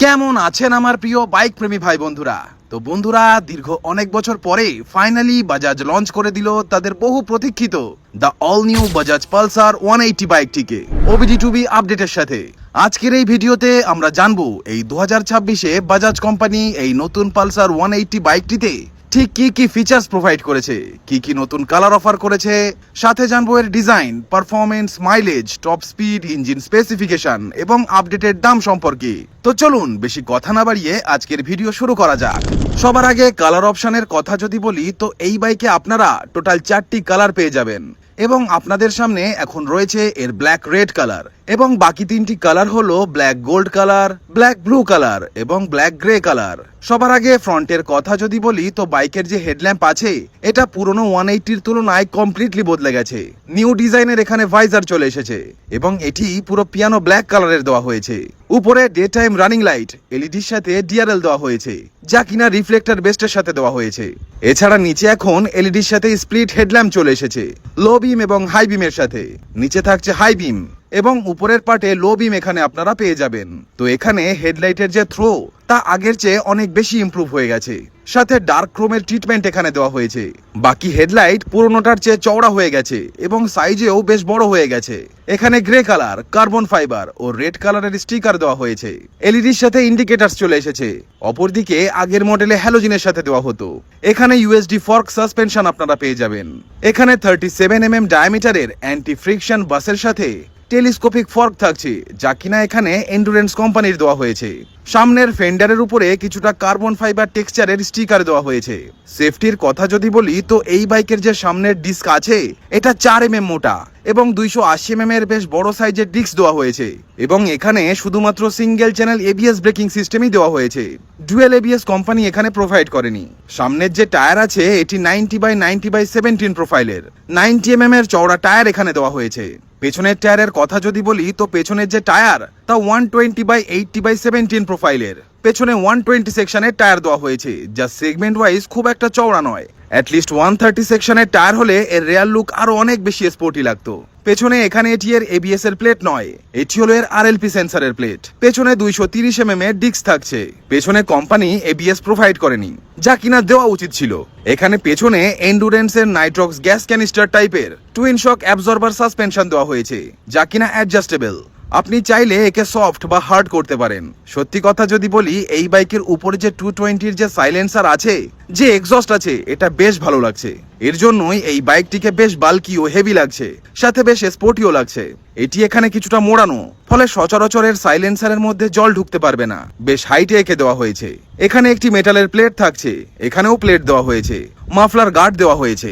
কেমন আছেন আমার প্রিয় বাইক প্রেমী ভাই বন্ধুরা? তো বন্ধুরা, দীর্ঘ অনেক বছর পরে ফাইনালি বাজাজ লঞ্চ করে দিল তাদের বহু প্রতীক্ষিত the all new Bajaj Pulsar 180 বাইকটিকে OBD2B আপডেটের সাথে। আজকের এই ভিডিওতে আমরা জানবো এই 2026-এ বাজাজ কোম্পানি এই নতুন পালসার 180 বাইকটিতে ঠিক কি কি ফিচার্স প্রোভাইড করেছে, কি কি নতুন কালার অফার করেছে, সাথে জানবো এর design, performance, mileage, top speed, engine specification এবং আপডেটেড দাম সম্পর্কে। তো চলুন বেশি কথা না বাড়িয়ে আজকের ভিডিও শুরু করা যাক। সবার আগে কালার অপশনের কথা যদি বলি, তো এই বাইকে আপনারা টোটাল 4টি কালার পেয়ে যাবেন এবং আপনাদের সামনে এখন রয়েছে এর ব্ল্যাক রেড কালার এবং বাকি 3টি কালার হলো black gold colour, black blue colour এবং ব্ল্যাক গ্রে কালার। সবার আগে ফ্রন্টের কথা যদি বলি, তো বাইকের যে হেডল্যাম্প আছে এটা পুরনো 180-র তুলনায় কমপ্লিটলি বদলে গেছে। নিউ ডিজাইনের এখানে ভাইজার চলে এসেছে এবং এটি পুরো পিয়ানো ব্ল্যাক কালারের দেওয়া হয়েছে। উপরে ডে টাইম রানিং লাইট এলইডির সাথে ডিআরএল দেওয়া হয়েছে, যা কিনা রিফ্লেক্টর বেস্টের সাথে দেওয়া হয়েছে। এছাড়া নিচে এখন এলইডির সাথে স্প্লিট হেডল্যাম্প চলে এসেছে লো বিম এবং হাই বিমের সাথে। নিচে থাকছে হাই বিম এবং উপরের পার্টে লো বিম এখানে আপনারা পেয়ে যাবেন। তো এখানে হেডলাইটের যে থ্রো তা আগের চেয়ে অনেক বেশি ইমপ্রুভ হয়ে গেছে, সাথে ডার্ক ক্রোমের ট্রিটমেন্ট এখানে দেওয়া হয়েছে। বাকি হেডলাইট পুরোনোটার চেয়ে চওড়া হয়ে গেছে এবং সাইজেও বেশ বড় হয়ে গেছে। এখানে গ্রে কালার, কার্বন ফাইবার ও রেড কালারের স্টিকার দেওয়া হয়েছে। এলইডির সাথে ইন্ডিকেটরস চলে এসেছে। অপরদিকে আগের মডেলে হ্যালোজিনের সাথে দেওয়া হতো। এখানে ইউএসডি ফর্ক সাসপেনশন আপনারা পেয়ে যাবেন। এখানে 37mm ডায়ামিটারের অ্যান্টি ফ্রিকশন বাসের সাথে টেলিস্কোপিক ফর্ক থাকছে, যা কিনা এখানে এন্ডুরেন্স কোম্পানির দেওয়া হয়েছে। সামনের ফেন্ডারের উপরে কিছুটা কার্বন ফাইবার টেক্সচারের স্টিকার দেওয়া হয়েছে। সেফটির কথা যদি বলি, তো এই বাইকের যে সামনের ডিস্ক আছে এটা 4mm মোটা এবং 280mm এর বেশ বড় সাইজের ডিস্ক দেওয়া হয়েছে এবং এখানে শুধুমাত্র সিঙ্গেল চ্যানেল এবিএস ব্রেকিং সিস্টেমই দেওয়া হয়েছে। ডুয়েল এবিএস কোম্পানি এখানে প্রোভাইড করেনি। সামনের যে টায়ার আছে এটি 90/90/17 প্রোফাইলের 90mm এর চওড়া টায়ার এখানে দেওয়া হয়েছে। পেছনের টায়ারের কথা যদি বলি, তো পেছনের যে টায়ার তা 120/80/17 প্রোফাইলের পেছনে 120 সেকশনের টায়ার দেওয়া হয়েছে, যা সেগমেন্ট ওয়াইজ খুব একটা চওড়া নয়। অ্যাটলিস্ট 130 সেকশনের টায়ার হলে এর রেয়ার লুক আরো অনেক বেশি স্পোর্টি লাগতো। পেছনে এখানে এটি এর এবিএস এর প্লেট নয়, এটি হলো এর আরএলপি সেন্সরের প্লেট। পেছনে 230mm এর ডিস্ক থাকছে। পেছনে কোম্পানি এবিএস প্রোভাইড করেনি, যা কিনা দেওয়া উচিত ছিল। এখানে পেছনে এন্ডুরেন্সের নাইট্রক্স গ্যাস ক্যানিস্টার টাইপের টুইন শক অ্যাবজর্বার সাসপেনশন দেওয়া হয়েছে, যা কিনা অ্যাডজাস্টেবল। আপনি চাইলে একে সফট বা হার্ড করতে পারেন। সত্যি কথা যদি বলি, এই বাইকের উপরে যে 220-র যে সাইলেন্সার আছে, যে এক্সস্ট আছে, এটা বেশ ভালো লাগছে। এর জন্যই এই বাইকটিকে বেশ বাল্কি ও হেভি লাগছে, সাথে বেশ স্পোর্টিও লাগছে। এটি এখানে কিছুটা মোড়ানো, ফলে সচরাচরের সাইলেন্সারের মধ্যে জল ঢুকতে পারবে না। বেশ হাইটে এঁকে দেওয়া হয়েছে। এখানে একটি মেটালের প্লেট থাকছে, এখানেও প্লেট দেওয়া হয়েছে। মাফলার গার্ড দেওয়া হয়েছে।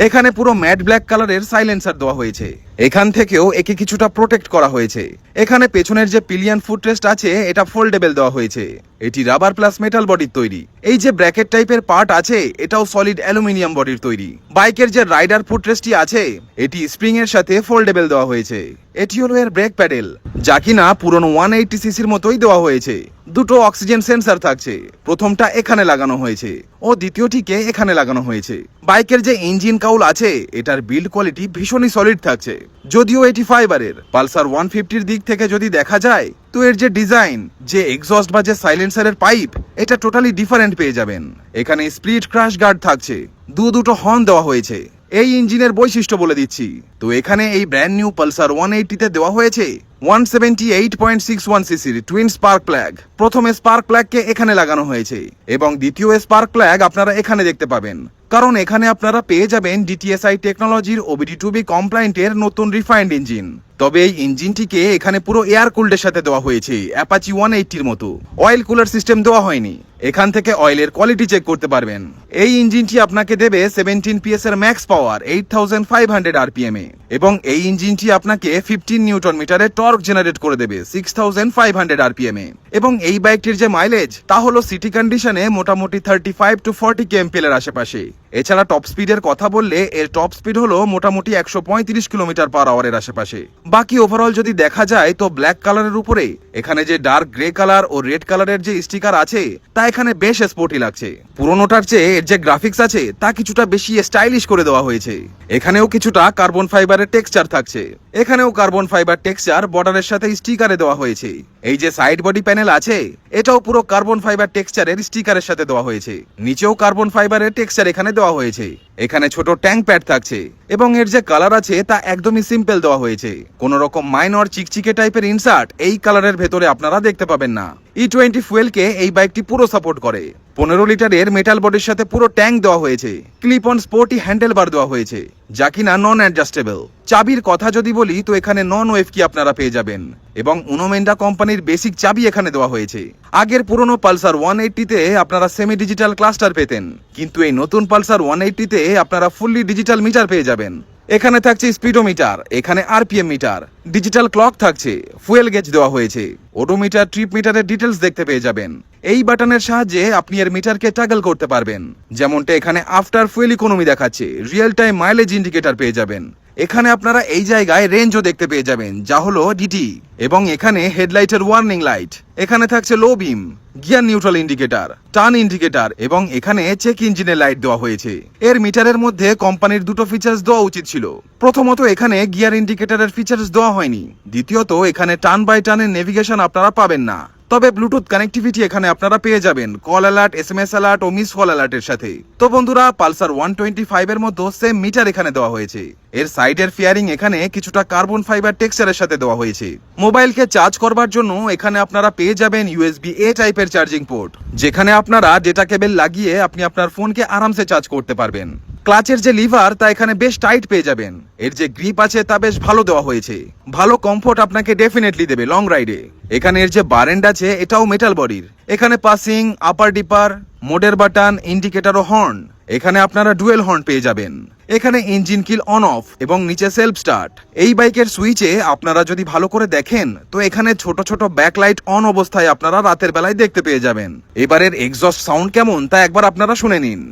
এখানে পুরো ম্যাট ব্ল্যাক কালারের সাইলেন্সার দেওয়া হয়েছে। এখান থেকেও একে কিছুটা প্রোটেক্ট করা হয়েছে। এখানে পেছনের যে পিলিয়ন ফুটরেস্ট আছে এটা ফোল্ডেবল দেওয়া হয়েছে। এটি রাবার প্লাস মেটাল বডির তৈরি। এই যে ব্র্যাকেট টাইপের পার্ট আছে এটাও সলিড অ্যালুমিনিয়াম বডির তৈরি। বাইকের যে রাইডার ফুটরেস্টটি আছে এটি স্প্রিং এর সাথে ফোল্ডেবল দেওয়া হয়েছে। এটি হলো এর ব্রেক প্যাডেল, যা কিনা পুরনো 180cc-র মতোই দেওয়া হয়েছে। দুটো অক্সিজেন সেন্সর থাকছে, প্রথমটা এখানে লাগানো হয়েছে ও দ্বিতীয়টিকে এখানে লাগানো হয়েছে। বাইকের যে ইঞ্জিন কাউল আছে এটার বিল্ড কোয়ালিটি ভীষণই সলিড থাকছে, যদিও এটি ফাইবারের। পালসার 150-র দিক থেকে যদি দেখা যায়, তো এর যে ডিজাইন, যে এক্সস্ট বা যে সাইলেন্সারের পাইপ, এটা টোটালি ডিফারেন্ট পেয়ে যাবেন। এখানে স্প্লিট ক্রাশ গার্ড থাকছে, দুটো হর্ন দেওয়া হয়েছে। এই ইঞ্জিনের বৈশিষ্ট্য বলে দিচ্ছি। তো এখানে এই ব্র্যান্ড নিউ পালসার 180-তে দেওয়া হয়েছে 178.61cc-র টুইন স্পার্ক প্লাগ। প্রথমে স্পার্ক প্লাগকে এখানে লাগানো হয়েছে এবং দ্বিতীয় স্পার্ক প্লাগ আপনারা এখানে দেখতে পাবেন, কারণ এখানে আপনারা পেয়ে যাবেন ডিটিএসআই টেকনোলজির OBD2B কমপ্লায়েন্টের নতুন রিফাইন্ড ইঞ্জিন। তবে এই ইঞ্জিনটিকে এখানে পুরো এয়ার কুলডের সাথে দেওয়া হয়েছে, অ্যাপাচি 180-র মতো। অয়েল কুলার সিস্টেম দেওয়া হয়নি। এখান থেকে অয়েলের কোয়ালিটি চেক করতে পারবেন। এই ইঞ্জিনটি আপনাকে দেবে 17 PS এর ম্যাক্স পাওয়ার 8500 RPM এ এবং এই ইঞ্জিনটি আপনাকে 15 নিউটন মিটারের টর্ক জেনারেট করে দেবে 6500 RPM এ। এবং এই বাইকটির যে মাইলেজ তা হলো সিটি কন্ডিশনে মোটামুটি 35 to 40 kmpl এর আশেপাশে। এছাড়া টপ স্পিডের কথা বললে এর টপ স্পিড হলো মোটামুটি 135 km/h এর আশেপাশে। বাকি ওভারঅল যদি দেখা যায়, তো ব্ল্যাক কালারের উপরে এখানে যে ডার্ক গ্রে কালার ও রেড কালারের যে স্টিকার আছে তা এখানে বেশ স্পোর্টি লাগছে। পুরোনোটার চেয়ে এর যে গ্রাফিক্স আছে তা কিছুটা বেশি স্টাইলিশ করে দেওয়া হয়েছে। এখানেও কিছুটা কার্বন ফাইবার ফাইবারের টেক্সচার থাকছে। এখানেও কার্বন ফাইবার টেক্সচার বর্ডারের সাথে স্টিকারে দেওয়া হয়েছে। এই যে সাইড বডি প্যানেল আছে, এটাও পুরো কার্বন ফাইবার টেক্সচারের স্টিকারের সাথে দেওয়া হয়েছে। নিচেও কার্বন ফাইবারের টেক্সচার এখানে দেওয়া হয়েছে। এখানে ছোট ট্যাঙ্ক প্যাড থাকছে এবং এর যে কালার আছে তা একদমই সিম্পল দেওয়া হয়েছে। কোন রকম মাইনর চিকচিকে টাইপের ইনসার্ট এই কালারের ভেতরে আপনারা দেখতে পাবেন না। E20 ফুয়েলকে এই বাইকটি পুরো সাপোর্ট করে। 15 লিটারের মেটাল বডির সাথে পুরো ট্যাঙ্ক দেওয়া হয়েছে। ক্লিপ অন স্পোর্টি হ্যান্ডেল বার দেওয়া হয়েছে, যা কিনা নন অ্যাডজাস্টেবল। চাবির কথা যদি বলি তো এখানে নন ওয়েভ কি আপনারা পেয়ে যাবেন এবং উনোমেন্ডা কোম্পানির বেসিক চাবি এখানে দেওয়া হয়েছে। আগের পুরনো পালসার 180-তে আপনারা সেমি ডিজিটাল ক্লাস্টার পেতেন, কিন্তু এই নতুন পালসার 180-তে আপনারা ফুললি ডিজিটাল মিটার পেয়ে যাবেন। এখানে থাকছে স্পিডোমিটার, এখানে আরপিএম মিটার, ডিজিটাল ক্লক থাকছে, ফুয়েল গেজ দেওয়া হয়েছে, ওডোমিটার, ট্রিপ মিটারের ডিটেলস দেখতে পেয়ে যাবেন। এই বাটনের সাহায্যে আপনি এর মিটারকে টাগল করতে পারবেন। যেমনটা এখানে আফটার ফুয়েল ইকোনমি দেখাচ্ছে, রিয়েল টাইম মাইলেজ ইন্ডিকেটর পেয়ে যাবেন। এখানে আপনারা এই জায়গায় রেঞ্জও দেখতে পেয়ে যাবেন, যা হলো ডিটি, এবং এখানে হেডলাইটের ওয়ার্নিং লাইট। এখানে থাকছে low beam, gear neutral indicator, turn indicator এবং এখানে চেক ইঞ্জিনের লাইট দেওয়া হয়েছে। এর মিটারের মধ্যে কোম্পানির দুটো ফিচার্স দেওয়া উচিত ছিল। প্রথমত এখানে গিয়ার ইন্ডিকেটরের ফিচার্স দেওয়া হয়নি। দ্বিতীয়ত এখানে টার্ন বাই টার্নের নেভিগেশন আপনারা পাবেন না। তবে ব্লুটুথ কানেক্টিভিটি এখানে আপনারা পেয়ে যাবেন কল অ্যালার্ট, এসএমএস অ্যালার্ট ও মিস কল অ্যালার্টের সাথে। তো বন্ধুরা, পালসার 125 এর মতো সেম মিটার এখানে দেওয়া হয়েছে। এর সাইডের ফিয়ারিং এখানে কিছুটা কার্বন ফাইবার টেক্সচারের সাথে দেওয়া হয়েছে। মোবাইলকে চার্জ করবার জন্য এখানে আপনারা পেয়ে যাবেন USB-A টাইপের চার্জিং পোর্ট, যেখানে আপনারা ডেটা কেবল লাগিয়ে আপনি আপনার ফোনকে আরামসে চার্জ করতে পারবেন। ক্লাচের যে লিভার তা এখানে বেশ টাইট পেয়ে যাবেন। এর যে গ্রিপ আছে তা বেশ ভালো দেওয়া হয়েছে। ভালো কমফোর্ট আপনাকে ডেফিনেটলি দেবে লং রাইডে। এখানে এর যে বারেন্ড আছে এটাও মেটাল বডির। এখানে পাসিং, আপার ডিপার, মোডের বাটন, ইন্ডিকেটর ও হর্ন। এখানে আপনারা ডুয়েল হর্ন পেয়ে যাবেন। এখানে ইঞ্জিন কিল অন অফ এবং নিচে সেলফ স্টার্ট। এই বাইকের সুইচে আপনারা যদি ভালো করে দেখেন তো এখানে ছোট ছোট ব্যাকলাইট অন অবস্থায় আপনারা রাতের বেলায় দেখতে পেয়ে যাবেন। এবারের এক্সস্ট সাউন্ড কেমন তা একবার আপনারা শুনে নিন।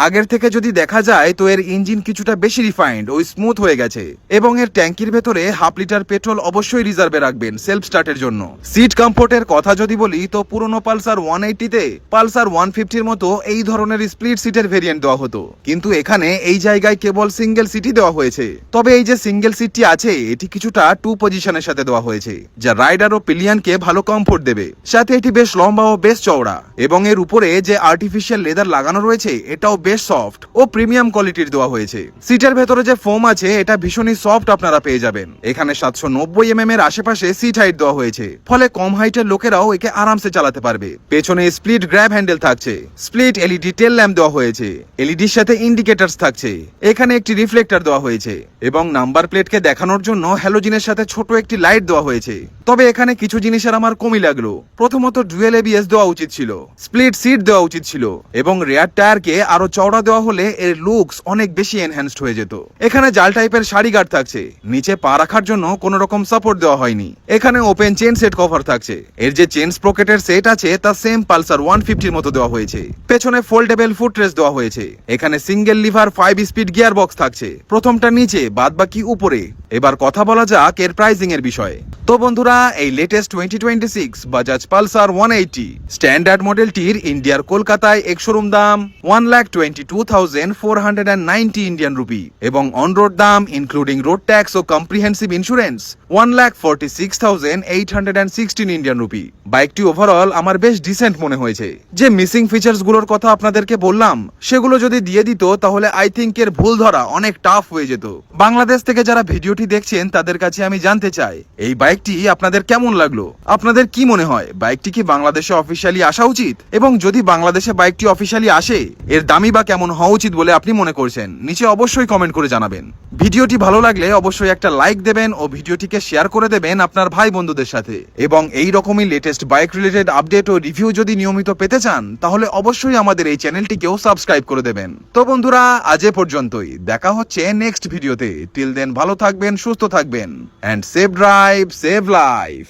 আগের থেকে যদি দেখা যায় তো এর ইঞ্জিন কিছুটা বেশি রিফাইন্ড ও স্মুথ হয়ে গেছে এবং এর ট্যাঙ্কির ভেতরে 1/2 লিটার পেট্রোল অবশ্যই রিজার্ভে রাখবেন সেলফ স্টার্টের জন্য। সিট কমফোর্টের কথা যদি বলি তো পুরনো পালসার 180-তে পালসার 150-র মতো এই ধরনের স্প্লিট সিটের ভেরিয়েন্ট দেওয়া হতো, কিন্তু এখানে এই জায়গায় কেবল সিঙ্গেল সিটই দেওয়া হয়েছে। তবে এই যে সিঙ্গেল সিটটি আছে এটি কিছুটা 2 পজিশনের সাথে দেওয়া হয়েছে, যা রাইডার ও পিলিয়নকে ভালো কমফোর্ট দেবে। সাথে এটি বেশ লম্বা ও বেশ চওড়া এবং এর উপরে যে আর্টিফিশিয়াল লেদার লাগানো রয়েছে এটাও বেশ সফট ও প্রিমিয়াম কোয়ালিটির দেওয়া হয়েছে। সিটের ভেতরে যে ফোম আছে এটা ভীষণই সফট আপনারা পেয়ে যাবেন। এখানে 790 mm এর আশেপাশে সিট হাইট দেওয়া হয়েছে, ফলে কম হাইটের লোকেরাও একে আরামসে চালাতে পারবে। পেছনে স্প্লিট গ্র্যাব হ্যান্ডেল থাকছে, স্প্লিট এলইডি টেল ল্যাম্প দেওয়া হয়েছে, এলইডির সাথে ইন্ডিকেটরস থাকছে। এখানে একটি রিফ্লেক্টর দেওয়া হয়েছে এবং নাম্বার প্লেটকে দেখানোর জন্য হ্যালোজিনের সাথে ছোট একটি লাইট দেওয়া হয়েছে। তবে এখানে কিছু জিনিসের আমার কমই লাগলো। প্রথমত ডুয়েল এবিএস দেওয়া উচিত ছিল, স্প্লিট সিট দেওয়া উচিত ছিল এবং রেয়ার টায়ারকে আরো চওড়া দেওয়া হলে এর লুকস অনেক বেশি এনহ্যান্সড হয়ে যেত। এখানে জাল টাইপের সারি গার্ড থাকছে, নিচে পা রাখার জন্য কোনো রকম সাপোর্ট দেওয়া হয়নি। এখানে ওপেন চেন সেট কভার থাকছে। এর যে চেন স্প্রকেটের সেট আছে তা সেম পালসার 150-র মতো দেওয়া হয়েছে। পেছনে ফোল্ডেবল ফুটরেস্ট দেওয়া হয়েছে। এখানে single liver 5 speed gear box থাকছে, প্রথমটা নিচে বাদ বাকি উপরে। এবার কথা বলা যাক এর প্রাইসিং এর বিষয়ে। তো বন্ধুরা, এই লেটেস্ট 2026 বাজাজ পালসার 180 স্ট্যান্ডার্ড মডেলটির ইন্ডিয়ার কলকাতায় এক শোরুম দাম 1,22,490 ইন্ডিয়ান রুপি এবং অন রোড দাম ইনক্লুডিং রোড ট্যাক্স ও কম্প্রিহেন্সিভ ইন্স্যুরেন্স 1,46,816 ইন্ডিয়ান রুপি। বাইকটি ওভারঅল আমার বেশ ডিসেন্ট মনে হয়েছে। যে মিসিং ফিচার্স গুলোর কথা আপনাদেরকে বললাম সেগুলো যদি দিয়ে দিত তাহলে আই থিঙ্ক এর ভুল ধরা অনেক টাফ হয়ে যেত। বাংলাদেশ থেকে যারা ভিডিওটি দেখছেন তাদের কাছে আমি জানতে চাই এই বাইকটি আপনাদের কেমন লাগলো। আপনাদের কি মনে হয় বাইকটি কি বাংলাদেশে অফিসিয়ালি আসা উচিত, এবং যদি বাংলাদেশে বাইকটি অফিসিয়ালি আসে এর দামই বা কেমন হওয়া উচিত বলে আপনি মনে করছেন নিচে অবশ্যই কমেন্ট করে জানাবেন। ভিডিওটি ভালো লাগলে অবশ্যই একটা লাইক দেবেন ও ভিডিওটিকে শেয়ার করে দেবেন আপনার ভাই বন্ধুদের সাথে। এবং এই রকমই লেটেস্ট বাইক রিলেটেড আপডেট ও রিভিউ যদি নিয়মিত পেতে চান তাহলে অবশ্যই আমাদের এই চ্যানেলটিকেও সাবস্ক্রাইব করে দেবেন। তো বন্ধুরা, আজ এ পর্যন্তই। দেখা হচ্ছে নেক্সট ভিডিওতে। টিল দেন ভালো থাকবেন, সুস্থ থাকবেন, and save drive, save life.